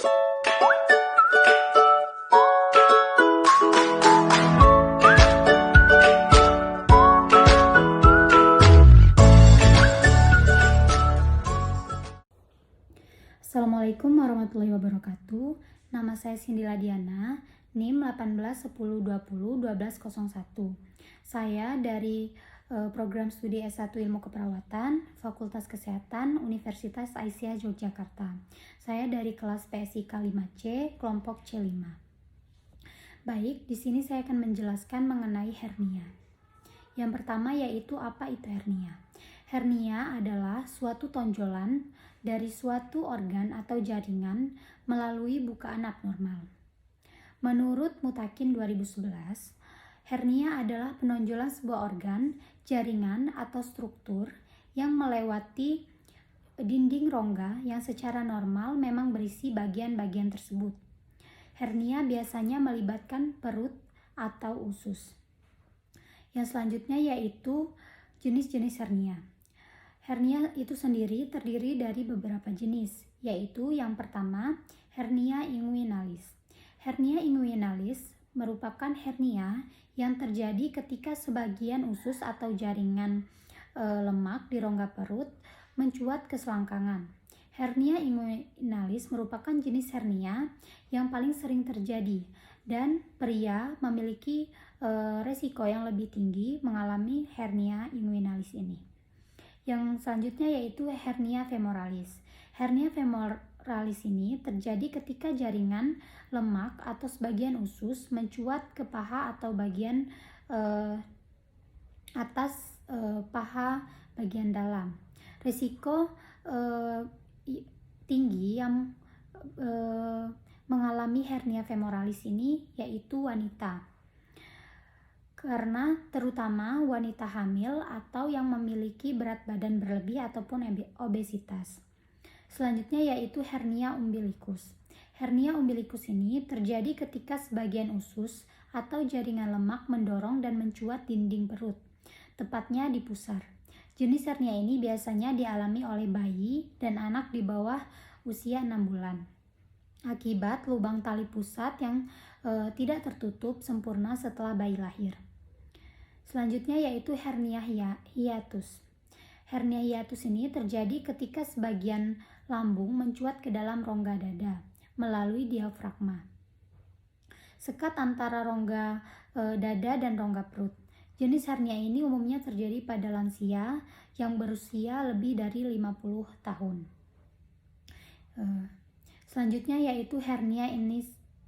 Assalamualaikum warahmatullahi wabarakatuh. Nama saya Cindy Ladiana, NIM 1810201201. Saya dari program studi S1 Ilmu Keperawatan, Fakultas Kesehatan, Universitas Aisyah Yogyakarta. Saya dari kelas PSIK 5C, kelompok C5. Baik, di sini saya akan menjelaskan mengenai hernia. Yang pertama yaitu apa itu hernia. Hernia adalah suatu tonjolan dari suatu organ atau jaringan melalui bukaan abnormal. Menurut Mutakin 2011, hernia adalah penonjolan sebuah organ, jaringan, atau struktur yang melewati dinding rongga yang secara normal memang berisi bagian-bagian tersebut. Hernia biasanya melibatkan perut atau usus. Yang selanjutnya yaitu jenis-jenis hernia. Hernia itu sendiri terdiri dari beberapa jenis, yaitu yang pertama, hernia inguinalis. Hernia inguinalis merupakan hernia yang terjadi ketika sebagian usus atau jaringan lemak di rongga perut mencuat ke selangkangan. Hernia inguinalis merupakan jenis hernia yang paling sering terjadi dan pria memiliki resiko yang lebih tinggi mengalami hernia inguinalis ini. Yang selanjutnya yaitu hernia femoralis. Hernia femoralis ini terjadi ketika jaringan lemak atau sebagian usus mencuat ke paha atau bagian atas paha bagian dalam. Risiko tinggi yang mengalami hernia femoralis ini yaitu wanita, karena terutama wanita hamil atau yang memiliki berat badan berlebih ataupun obesitas. Selanjutnya yaitu hernia umbilikus. Hernia umbilikus ini terjadi ketika sebagian usus atau jaringan lemak mendorong dan mencuat dinding perut, tepatnya di pusar. Jenis hernia ini biasanya dialami oleh bayi dan anak di bawah usia 6 bulan. Akibat lubang tali pusat yang tidak tertutup sempurna setelah bayi lahir. Selanjutnya yaitu hernia hiatus. Hernia hiatus ini terjadi ketika sebagian lambung mencuat ke dalam rongga dada melalui diafragma. Sekat antara rongga dada dan rongga perut. Jenis hernia ini umumnya terjadi pada lansia yang berusia lebih dari 50 tahun. Selanjutnya yaitu hernia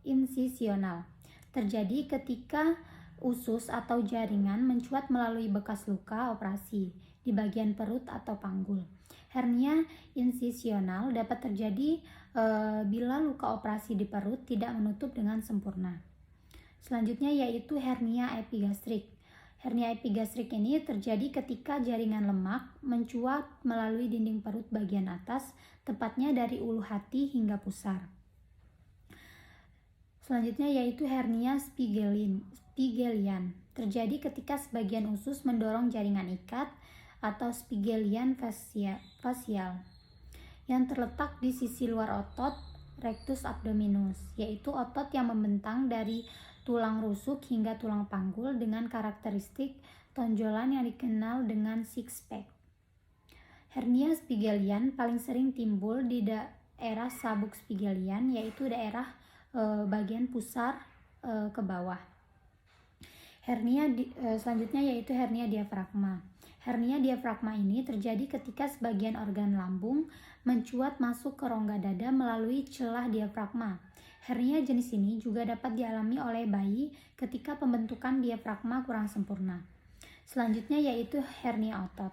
insisional. Terjadi ketika usus atau jaringan mencuat melalui bekas luka operasi di bagian perut atau panggul. Hernia insisional dapat terjadi bila luka operasi di perut tidak menutup dengan sempurna. Selanjutnya yaitu hernia epigastrik. Hernia epigastrik ini terjadi ketika jaringan lemak mencuat melalui dinding perut bagian atas, tepatnya dari ulu hati hingga pusar. Selanjutnya yaitu hernia Spigelian. Terjadi ketika sebagian usus mendorong jaringan ikat atau Spigelian facial yang terletak di sisi luar otot rectus abdominus, yaitu otot yang membentang dari tulang rusuk hingga tulang panggul dengan karakteristik tonjolan yang dikenal dengan six pack. Hernia Spigelian paling sering timbul di daerah sabuk Spigelian, yaitu daerah bagian pusar ke bawah. Selanjutnya yaitu hernia diafragma. Hernia diafragma ini terjadi ketika sebagian organ lambung mencuat masuk ke rongga dada melalui celah diafragma. Hernia jenis ini juga dapat dialami oleh bayi ketika pembentukan diafragma kurang sempurna. Selanjutnya yaitu hernia otot.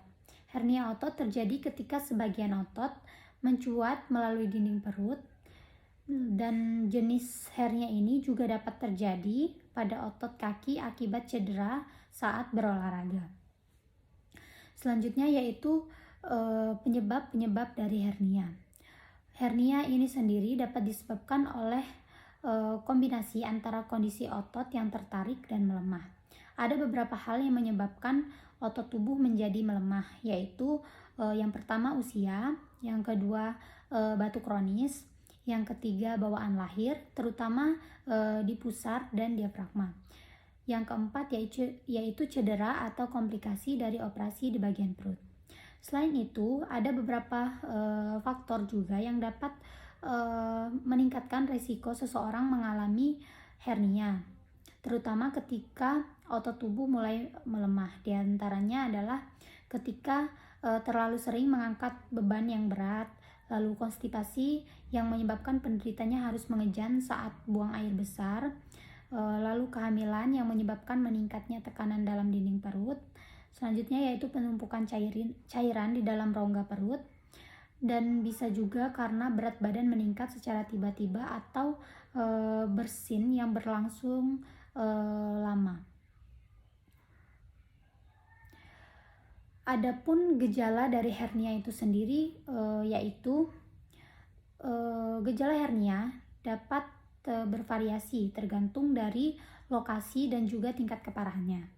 Hernia otot terjadi ketika sebagian otot mencuat melalui dinding perut, dan jenis hernia ini juga dapat terjadi pada otot kaki akibat cedera saat berolahraga. Selanjutnya yaitu penyebab-penyebab dari hernia. Hernia ini sendiri dapat disebabkan oleh kombinasi antara kondisi otot yang tertarik dan melemah. Ada beberapa hal yang menyebabkan otot tubuh menjadi melemah, yaitu yang pertama usia, yang kedua batu kronis, Yang ketiga, bawaan lahir, terutama di pusar dan diafragma. Yang keempat yaitu cedera atau komplikasi dari operasi di bagian perut. Selain itu, ada beberapa faktor juga yang dapat meningkatkan risiko seseorang mengalami hernia, terutama ketika otot tubuh mulai melemah. Di antaranya adalah ketika terlalu sering mengangkat beban yang berat, lalu konstipasi yang menyebabkan penderitanya harus mengejan saat buang air besar, lalu kehamilan yang menyebabkan meningkatnya tekanan dalam dinding perut. Selanjutnya yaitu penumpukan cairan di dalam rongga perut, dan bisa juga karena berat badan meningkat secara tiba-tiba atau bersin yang berlangsung lama. Adapun gejala dari hernia itu sendiri yaitu gejala hernia dapat bervariasi tergantung dari lokasi dan juga tingkat keparahannya.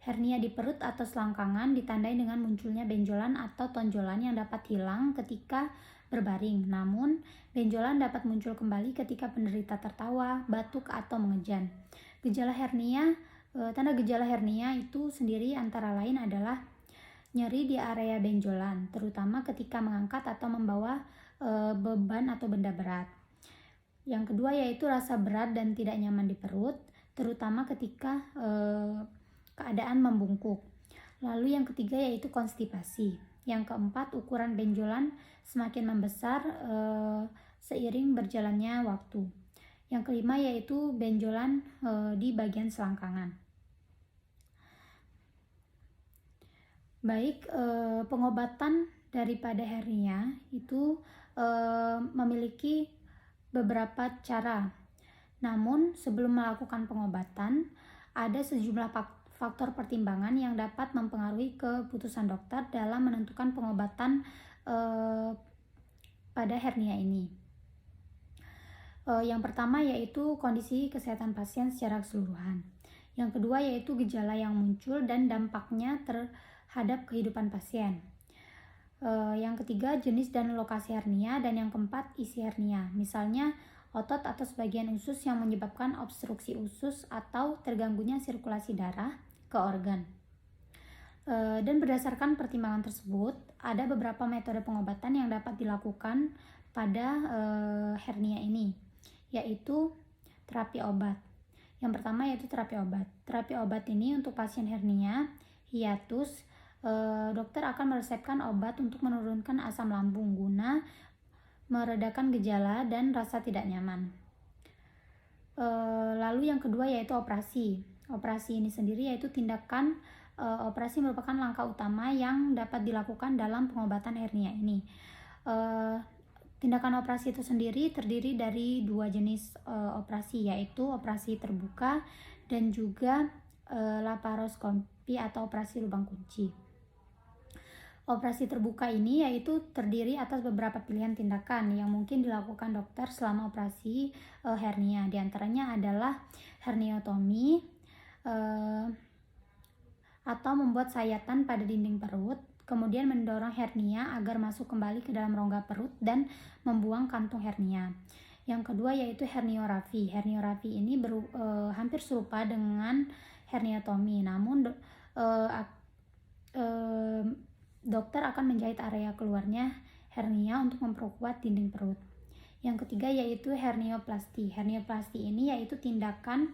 Hernia di perut atau selangkangan ditandai dengan munculnya benjolan atau tonjolan yang dapat hilang ketika berbaring. Namun, benjolan dapat muncul kembali ketika penderita tertawa, batuk, atau mengejan. Tanda gejala hernia itu sendiri antara lain adalah nyeri di area benjolan, terutama ketika mengangkat atau membawa beban atau benda berat. Yang kedua yaitu rasa berat dan tidak nyaman di perut, terutama ketika keadaan membungkuk. Lalu yang ketiga yaitu konstipasi. Yang keempat, ukuran benjolan semakin membesar seiring berjalannya waktu. Yang kelima yaitu benjolan di bagian selangkangan. Baik, pengobatan daripada hernia itu memiliki beberapa cara. Namun sebelum melakukan pengobatan, ada sejumlah faktor pertimbangan yang dapat mempengaruhi keputusan dokter dalam menentukan pengobatan pada hernia ini. Yang pertama yaitu kondisi kesehatan pasien secara keseluruhan. Yang kedua yaitu gejala yang muncul dan dampaknya terhadap kehidupan pasien. Yang ketiga, jenis dan lokasi hernia. Dan yang keempat, isi hernia. Misalnya otot atau sebagian usus yang menyebabkan obstruksi usus atau terganggunya sirkulasi darah ke organ. Dan berdasarkan pertimbangan tersebut, ada beberapa metode pengobatan yang dapat dilakukan pada hernia ini, yaitu terapi obat. Yang pertama yaitu terapi obat. Terapi obat ini untuk pasien hernia hiatus, dokter akan meresepkan obat untuk menurunkan asam lambung guna meredakan gejala dan rasa tidak nyaman. Lalu yang kedua yaitu operasi. Operasi ini sendiri yaitu tindakan operasi merupakan langkah utama yang dapat dilakukan dalam pengobatan hernia ini. Tindakan operasi itu sendiri terdiri dari dua jenis operasi, yaitu operasi terbuka dan juga laparoskopi atau operasi lubang kunci. Operasi terbuka ini yaitu terdiri atas beberapa pilihan tindakan yang mungkin dilakukan dokter selama operasi hernia. Di antaranya adalah herniotomi atau membuat sayatan pada dinding perut, kemudian mendorong hernia agar masuk kembali ke dalam rongga perut dan membuang kantung hernia. Yang kedua yaitu herniorafi. Herniorafi ini hampir serupa dengan herniotomi, namun dokter akan menjahit area keluarnya hernia untuk memperkuat dinding perut. Yang ketiga yaitu hernioplasti. Hernioplasti ini yaitu tindakan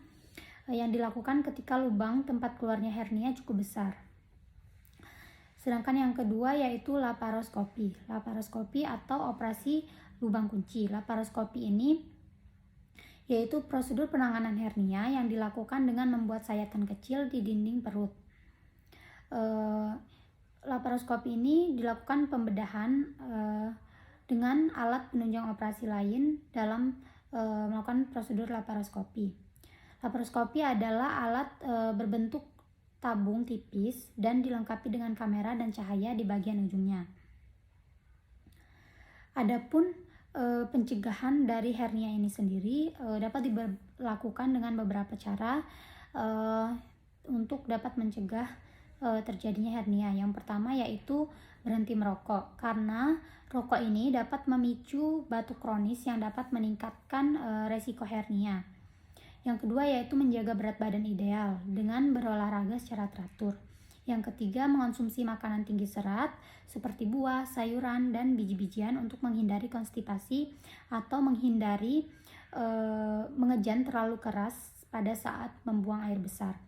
yang dilakukan ketika lubang tempat keluarnya hernia cukup besar. Sedangkan yang kedua yaitu laparoskopi. Laparoskopi atau operasi lubang kunci. Laparoskopi ini yaitu prosedur penanganan hernia yang dilakukan dengan membuat sayatan kecil di dinding perut. Laparoskopi ini dilakukan pembedahan dengan alat penunjang operasi lain dalam melakukan prosedur laparoskopi. Laparoskopi adalah alat berbentuk tabung tipis dan dilengkapi dengan kamera dan cahaya di bagian ujungnya. Adapun pencegahan dari hernia ini sendiri dapat dilakukan dengan beberapa cara untuk dapat mencegah terjadinya hernia. Yang pertama yaitu berhenti merokok, karena rokok ini dapat memicu batuk kronis yang dapat meningkatkan resiko hernia. Yang kedua yaitu menjaga berat badan ideal dengan berolahraga secara teratur. Yang ketiga, mengonsumsi makanan tinggi serat seperti buah, sayuran, dan biji-bijian untuk menghindari konstipasi atau menghindari mengejan terlalu keras pada saat membuang air besar,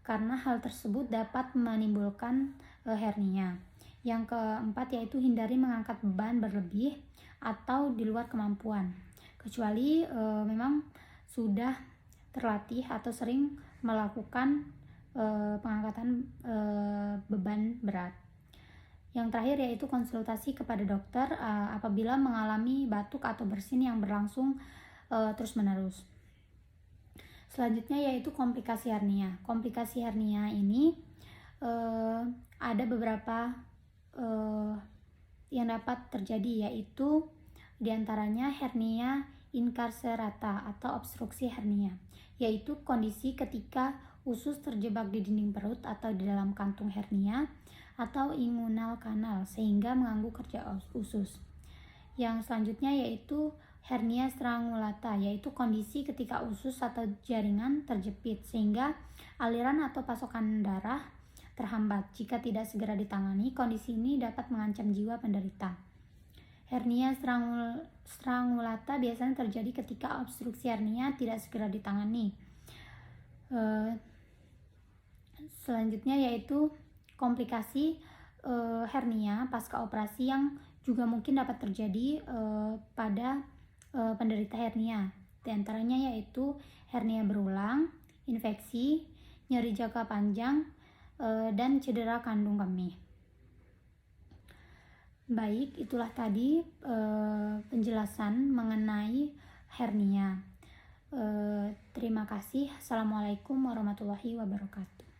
karena hal tersebut dapat menimbulkan hernia. Yang keempat yaitu hindari mengangkat beban berlebih atau di luar kemampuan, kecuali memang sudah terlatih atau sering melakukan pengangkatan beban berat. Yang terakhir yaitu konsultasi kepada dokter apabila mengalami batuk atau bersin yang berlangsung terus-menerus. Selanjutnya yaitu komplikasi hernia. Komplikasi hernia ini ada beberapa yang dapat terjadi, yaitu diantaranya hernia incarcerata atau obstruksi hernia, yaitu kondisi ketika usus terjebak di dinding perut atau di dalam kantung hernia atau inguinal kanal sehingga mengganggu kerja usus. Yang selanjutnya yaitu hernia strangulata, yaitu kondisi ketika usus atau jaringan terjepit sehingga aliran atau pasokan darah terhambat. Jika tidak segera ditangani, kondisi ini dapat mengancam jiwa penderita. Hernia strangulata biasanya terjadi ketika obstruksi hernia tidak segera ditangani. Selanjutnya yaitu komplikasi hernia pasca operasi yang juga mungkin dapat terjadi pada penderita hernia. Di antaranya yaitu hernia berulang, infeksi, nyeri jangka panjang, dan cedera kandung kemih. Baik, itulah tadi penjelasan mengenai hernia. Terima kasih. Assalamualaikum warahmatullahi wabarakatuh.